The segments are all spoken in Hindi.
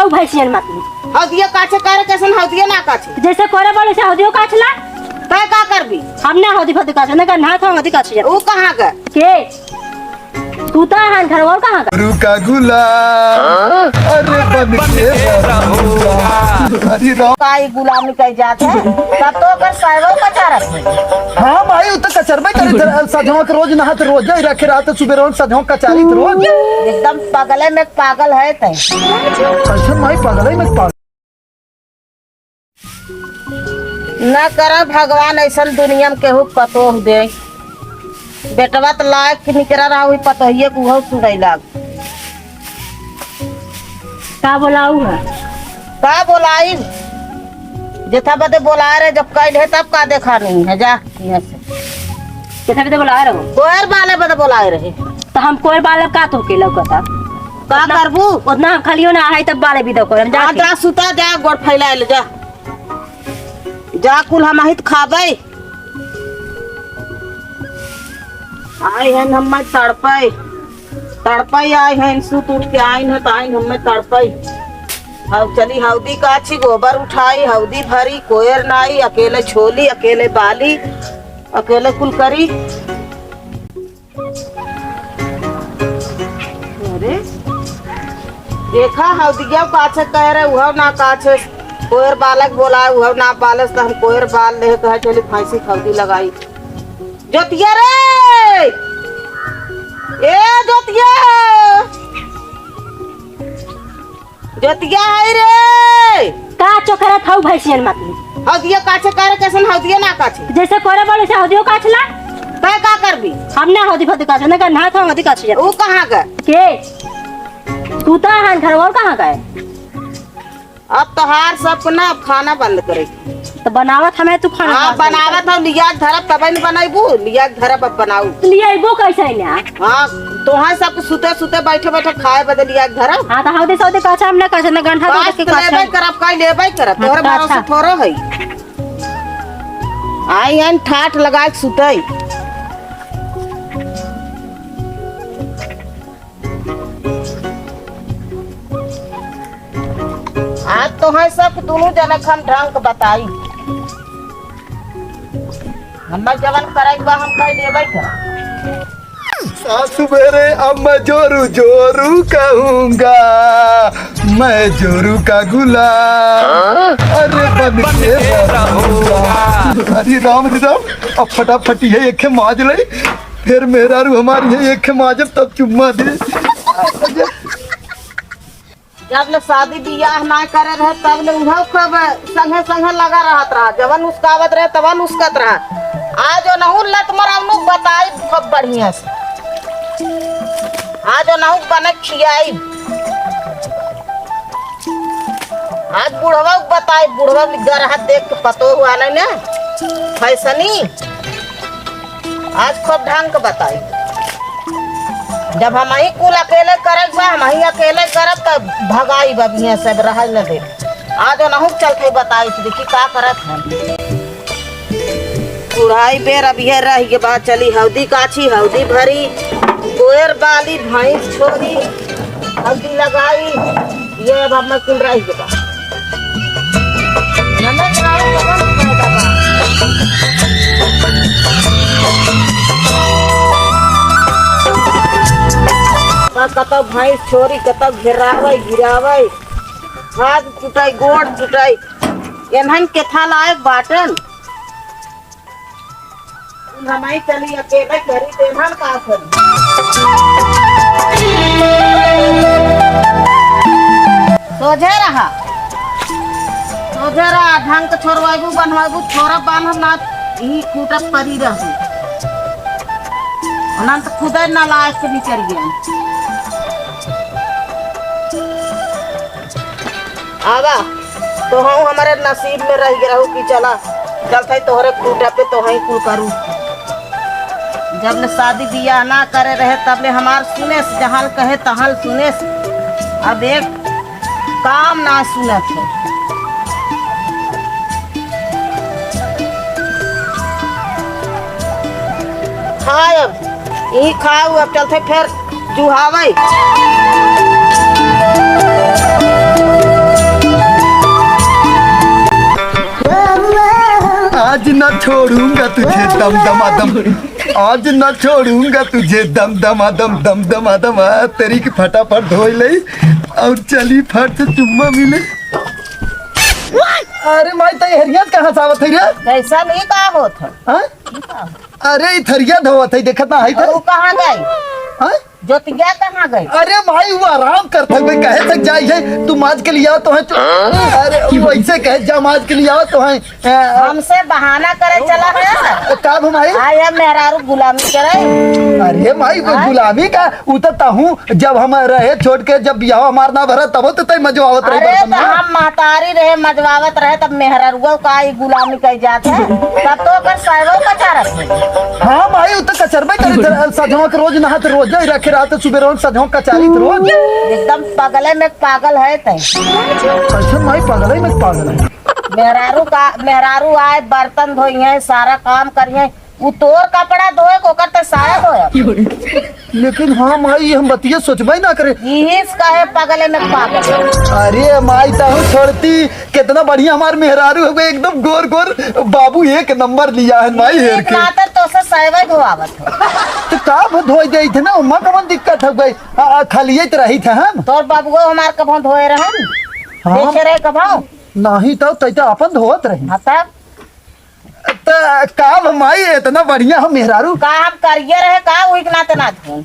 खाऊ भैंसियन मत हौदिया काछे करे कैसन हौदिया ना काछे जैसे करे बोले से हौदियो काछला तय का करबी हमने हौदी फौदी काछ ना का ना था हौदी काछ ऊ कहां ग के तू तो हन घर और कहां का रुका गुला अरे बन के रहूंगा हरी राम काई गुलामी कई जात है तब तो कर साइबो कचारत हां भाई उ त कचरबे करे सजवा के रोज नहात रोज ही रखे रात सुबह रोज सजवा कचारी रोज एकदम पागल में पागल है तय कैसन भाई पागल में पागल ना कर भगवान ऐसन दुनिया में केहू पतो दे बेटवा तो लायक निकरा रहा हुई पतोहिए को हो सुनई लाग का बोलाऊ है का बोलाई जेथा बदे बोला रहे जब कइल है तब का देखा नहीं है जा यहां से कितना बजे बोला रहो कोयर वाले बदे बोलाए रहे तो हम कोई बालक का तो के लौकता का करबू उतना हम खालियो ना है तब बाले भी दो कर हम जा जा सुता जा गोड़ फैला ले जा जा कुल हम हित खाबे आई हैं हम तड़पाई तड़पाई आई हैं सुत उठ के आई है तो आई हमें तड़पाई हाउ चली हौदी काछी गोबर उठाई हौदी भरी कोयर नाई अकेले छोली अकेले बाली अकेले कुल करी अरे देखा हौदिया काछे कह रहे उह ना काछे कोयर बालक बोला उह ना बालस तो हम कोयर बाल ले कहे चली फांसी हौदी लगाई जोतिया रे ए जोतिया जोतिया है रे का चोखरा खाऊ भैंसियन मत हौदिया काछे करे कैसन हौदिया ना काछे जैसे करे बोले से हौदियो काछला तय का करबी हमने हौदी फौदी काछ ना का ना था हौदी काछ ऊ कहां ग के तू तो हन घर और कहां का अब तोहार सब ना खाना बंद करे तो बनावत हमें तू खाना हां बनावत हम लिया धरब तब नहीं बनाईबू लिया धरब अब बनाऊ लिए वो कैसे ना हां तोहार सब सुते सुते बैठे बैठे खाए बदल लिया धरब हां तो हौदी सौदी काछ हमने काछ ना गंठा बात के लेबै काछ करब काई लेबै करब तोहर अच्छा, भरोसे अच्छा। थोरो है आई हन ठाठ लगा के सुतई आज तो है सब दोनों जनक हम ढंग बताई हम जवन कराई बा हम कह देबै कर सासु मेरे अब मैं जोरू जोरू कहूंगा मैं जोरू का गुलाम अरे बन के रहूंगा हरी राम अब फटाफटी है एक माज ले फिर मेरा रू हमारी है एक माजब तब चुम्मा दे जब ले शादी बियाह ना करे रहे तब ले उहाँ खूब संगे संगे लगा रहत रहा जवन उसकावत रहे तवन उसकत रहा आज नहु लत मरावनु बताई खूब बढ़िया से आज नहु बने खियाई आज बुढ़वा बताई बुढ़वा गरहा देख के पतो हुआ नहीं ना फैसनी आज खूब ढंग के बताई जब हम ही कुल अकेले करब बा हम ही अकेले करब तब भगाई बबिया सब रह न दे आज नहु चल के बताई देखी का करत हम बुढ़ाई बेर अब ये रह के बाद चली हौदी काछी हौदी भरी कोयर बाली भैंस छोरी हल्दी लगाई ये अब हम कुल रह के बाद नमक राव कवन फायदा बा कतौ भैंस छोरी कतौ घेरावे गिरावे हाथ टूटाई गोड़ टूटाई एनहन के था लायक बाटन हमारी चली अकेले करी तेहन का करी सोझे रहा ढंग के छोड़वाबू बनवाबू छोरा बांधब ना ही कूटब परी रहू अनंत खुद ना लायक से निकल गया आवा तो हम हमारे नसीब में रह गया कि चला चलते तोहरे कूटा पे तो ही कुल करूँ जब ले शादी बियाह ना करे रहे तब ले हमार सुने से जहाँ कहे तहाँ सुने से अब एक काम ना सुनत है खाए अब यही खाओ अब चलते फिर जुहावे न छोड़ूंगा तुझे दम दमादम, आज न छोड़ूंगा तुझे दम दमादम, दम दमादम। तेरी की फटाफट धोई ले और चली फट से चुम्मा मिले। अरे माई तई हरिया कहाँ से आवत है रे? कैसा नहीं का होत है? हाँ? अरे ई थरिया धोवत है, देखत ना है और वो कहाँ गई? हाँ? जोतिया कहाँ गई? अरे भाई वो आराम करता है, कहे तक जाए है तुम आज के लिए आओ तो है अरे वैसे कहे जब आज के लिए आओ तो है हमसे बहाना करे चला है का भाई? आया मेहरारू गुलामी करे। अरे भाई वो गुलामी का उतरता हूँ, जब हम रहे छोड़ के जब बियाह हमार ना भरा तब तो तय मजवावत रहे। अरे तो हम महतारी रहे मजवावत रहे तब मेहरारुआ का ई गुलामी कही जात है, तब तो कर साइबो कचारत। हाँ भाई वो तो कचरबे करे, सजवा के रोज नहात रोज रखे रात सुबह रोज सजवा कचारी रोज एकदम पगले में पागल है तय। अच्छा भाई पागल में पागल है। मेहरारू आए बर्तन धोई है, सारा काम करिए, वो तोर कपड़ा धोए को करते सारा धोए। लेकिन हाँ माई हम बतिया सोचबे ना करे, यही कहे पगले में पागल। अरे माई ताहू छोड़ती कितना बढ़िया हमार मेहरारू हो गए, एकदम गोर गोर बाबू एक नंबर लिया है माई हेर के। नाते तो से साइबे धोआवत हो। तो का धोई जाई थे ना उम्मा कौन दिक्कत हो गई, खाली तो रही थे हम। तोर बाबू हमार कभो धोए रहे हाँ। देखे रहे कभो नहीं तो तैते अपन धोत रही। हाँ तब तो का माई इतना बढ़िया हम मेहरारू का हम करिए रहे का वही के नाते ना धोए।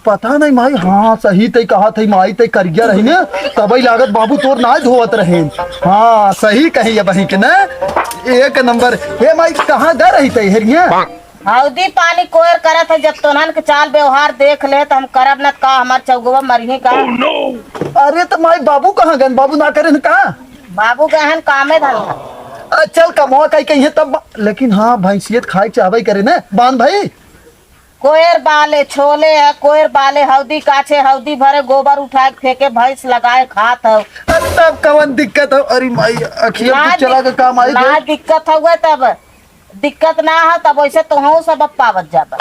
पता नहीं माई, हाँ सही तय कहा थी माई तय करिया रही ने तब लागत बाबू तोर ना धोवत रहे। हाँ सही कही है बही के ना एक नंबर। हे माई कहाँ गा रही तय हेरिया? हौदी पानी कोयर करत है, जब तोनन के चाल व्यवहार देख ले तो हम करब न का हमार चौगवा मरिही का। अरे तो माई बाबू कहाँ गए? बाबू ना करे कहा? बाबू गहन कामे धंधा चल कमवा कहीं कहीं तब, लेकिन हाँ भैंसियत खाए चाहे करे ना बांध भाई। कोयर बाले छोले है, कोयर बाले हौदी काछे, हौदी भरे गोबर उठाए फेंके भैंस लगाए खात हो। तब कवन दिक्कत हो? अरे माई अखिया ना कुछ चला के काम आई ना दिक्कत हुए तब दिक्कत ना हो तब वैसे तो हूँ सब पावत जाता।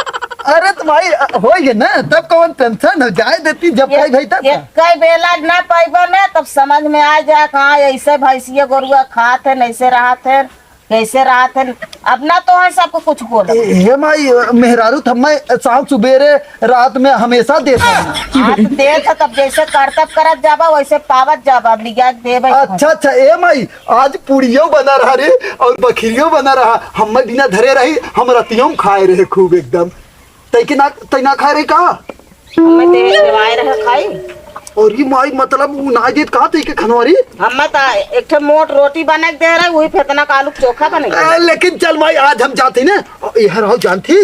अरे तो भाई हो गए ना तब कौन टेंशन हो जाए देती जब भाई भाई तब कई बेला ना पाइबो ना तब समझ में आ जाए कहाँ ऐसे भैंसिया गोरुआ खात है ऐसे राहत है कैसे राहत है। अब ना तो है सबको कुछ बोलो। हे माई मेहरारू थम्मा शाम सुबेरे रात में हमेशा देता है। हाँ तो देत है तब जैसे करतब करत जाबा वैसे पावत जाबा लिया देबे। अच्छा अच्छा ए माई आज पूड़ियों बना रहा रे और बखरियों बना रहा, हम बिना धरे रही हम रतियों खाए रहे खूब एकदम। तैना खा रहे कहा हमें देवाए रहे खाई और ये माई मतलब ना देत कहा थे के खनवारी हम तो एक ठे मोट रोटी बना के दे रहे वही फेतना का आलू चोखा बने। लेकिन चल माई आज हम जाते ना यह रहो जानती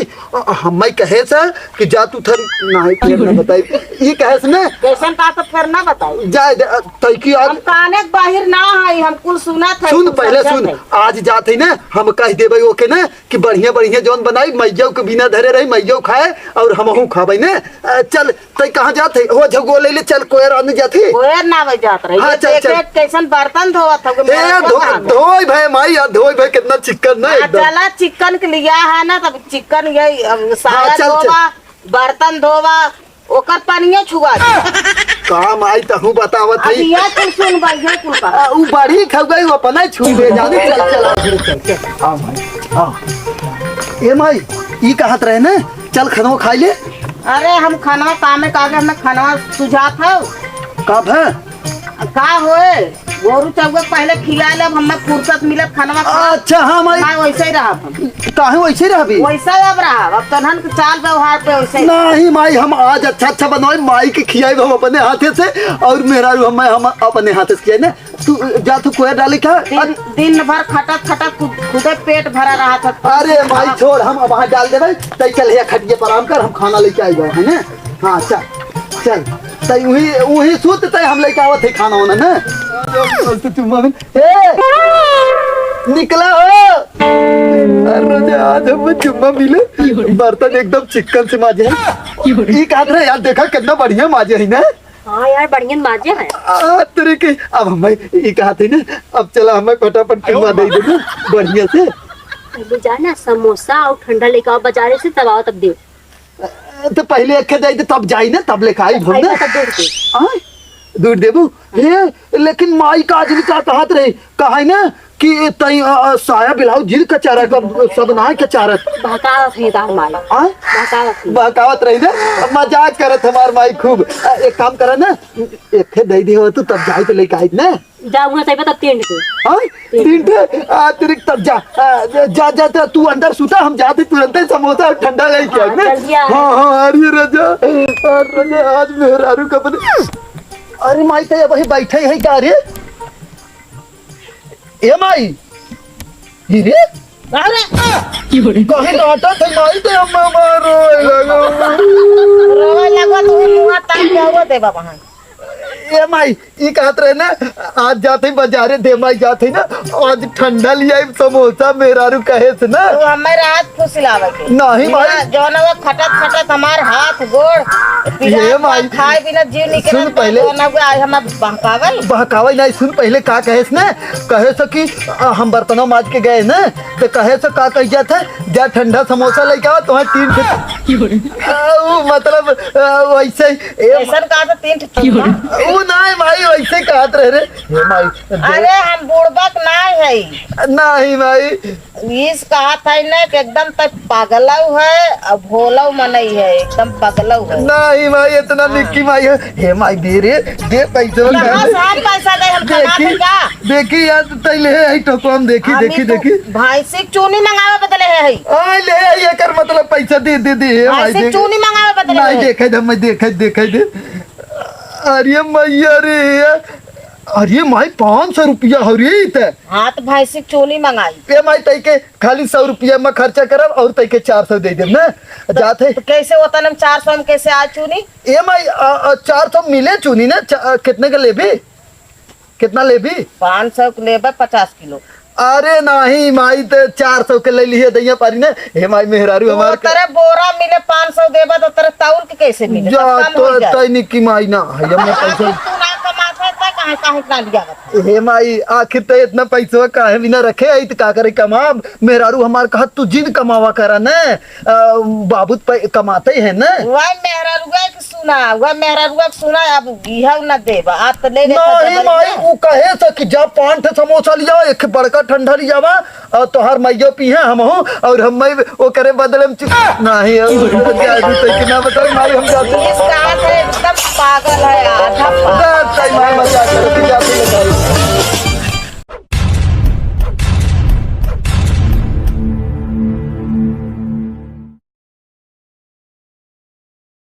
हम कहे से कि जा तू थर ना बताई ये कहे से ना कैसन का तो फिर ना बताई जाए तई की आज हम काने के बाहर ना आई हम कुल सुना था। सुन पहले सुन आज जाते ना हम कह देबे ओके ना कि बढ़िया बढ़िया जौन बनाई मैयौ के बिना धरे रही मैयौ खाए और हमहू खाबे ना। चल तई कहां जाते हो झगो ले ले चल कोयर आने जाते कोयर ना वे जात रही। हाँ, चल, चल। कैसन बर्तन धोवत हो धोई भाई माई यार धोई भाई कितना चिकन ना एकदम। चला चिकन के लिया है ना तब चिकन यही सारा चल, धोवा बर्तन धोवा ओकर पानियो छुआ काम आई तो हूँ बतावत है ये कुल सुन भैया कुल का उ बड़ी खा गई वो अपना छू ले जाने चल चल चल हां भाई हां ए माई ई कहत रहे ना चल खाना खा ले। अरे हम खाना कामे कागे हमें खाना सुझात हो कब है का होए गोरू चौके पहले खिला ले हमें फुर्सत मिले खाना। अच्छा हाँ माई वैसे ही रहा काहे वैसे रह भी वैसा अब रहा अब तनहन के चाल व्यवहार पे वैसे नहीं माई हम आज अच्छा अच्छा बनवाए माई के खियाए हम अपने हाथे से और मेरा हम अपने हाथे से खियाए ना। तू जा तू कोया डाली खा दिन भर खटत खटत खुदे पेट भरा रहा था। अरे माई छोड़ हम अब वहाँ डाल देवे तई चल है खटिए पर आराम कर हम खाना लेके आई गए है ना। हाँ चल चल तई वही सूत तई हम लेके आवत है खाना होना ना निकला हो अरे आज हम चुम्मा मिले बर्तन एकदम चिकन से माजे ये कहा रहे यार देखा कितना बढ़िया माजे है ना। हाँ यार बढ़िया माजे है तेरे के अब हमें ये कहा थे ना अब चला हमें फटाफट चुम्मा दे दे बढ़िया से जाना समोसा और ठंडा लेके आओ बाजार से तब आओ तब दे तो पहले अखे जाए तब जाई ना तब लेके आई हम ना दूध देबू हे लेकिन माई का आज भी का कहत रहे कहा ना कि तई साया बिलाऊ जिल का चारा का सब ना के चारा बहकावत है तार माई आ बहकावत है। बहकावत रही ना मजाक करत हमार माई खूब एक काम करे ना एक थे दे दी हो तू तब जाई तो लेके आई ना जाऊंगा चाहिए तब टेंट के हां तीन थे अतिरिक्त तब जा तो तू अंदर सुता हम जाते तुरंत ही समोसा और ठंडा लेके आए ना जल्दी आ। हां अरे राजा आज मेहरारू का बने अरे माई तो वही बैठे है का रे ए माई ये रे अरे कहीं डांटा थे माई तो हम मारो लगो रोए लगो तू मुंह ताक के आवो दे बाबा हां ए माई ई कहत रहे ना आज जाते बाजारे दे माई जाते ना आज ठंडा लिया समोसा मेहरारू कहे से ना तू हमारे हाथ फुसलावे के नहीं माई जौन वो खटत खटत हमार हाथ गोड़ ये माई खाए बिना जीव निकल सुन पहले। आज हम बहकावल बहकावा नहीं सुन पहले का कहे से ना कहे से कि हम बर्तनों माज के गए ना तो कहे से का कह जाता जा ठंडा समोसा लेके आओ तुम्हारे तीन मतलब वैसे ही ऐसा कहा था तीन ठो वो नहीं माई वैसे कहत रहे रे ये माई अरे हम बुड़बक नहीं है नहीं माई इस कहा था ना कि एकदम तक पागलऊ है अब भोलऊ मनई है एकदम पागलऊ है नहीं माई इतना निक्की माई है हे माई दे रे दे पैसे कहाँ से हम पैसा दे हम कमा देखी का देखी यार तैले है टोको हम देखी देखी देखी भैंसी चूनी मंगावे बदले है आ ले ये कर मतलब पैसा दे दे दे हे माई भैंसी देख चूनी मंगावे बदले नहीं है देखे दे मैं देखे दे अरे मैया रे अरे माई 500 रुपया हो रही है हाँ तो भैंसी चूनी मंगाई ये माई तई के खाली 100 रुपया में खर्चा करब और तई के 400 दे देब ना जाते तो कैसे होता ना 400 में कैसे आ चूनी ये माई 400 मिले चुनी ना कितने का लेबी कितना लेबी 500 के लेबर 50 किलो अरे नहीं माई तो 400 के ले लिए दैया पारी ना हे माई मेहरारू हमार तेरे बोरा मिले 500 देबा तो तेरे तौल के कैसे मिले जा तब कम तो हो जाए। तई निक्की माई ना हम पैसा तू ना कमाता है तो कहाँ कहाँ इतना लिया करता? हे माई आखिर तो इतना पैसा काहे बिना रखे आई तो का करे कमा मेहरारू हमार कहा तू जिन कमावा करा ना बाबू कमाते ही है ना वह मेहरारुआ के सुना वह मेहरारुआ के सुना अब यह न देबा आप तो ले नहीं माई वो कहे से कि जा 5 समोसा लिया एक बड़का ठंडा लियावा और तोहार मैयो पी है हम हो और हम वो करे बदले में नहीं ना बता माई हम जाते इस कहा थे एकदम पागल है आधा पागल माई मजाक करती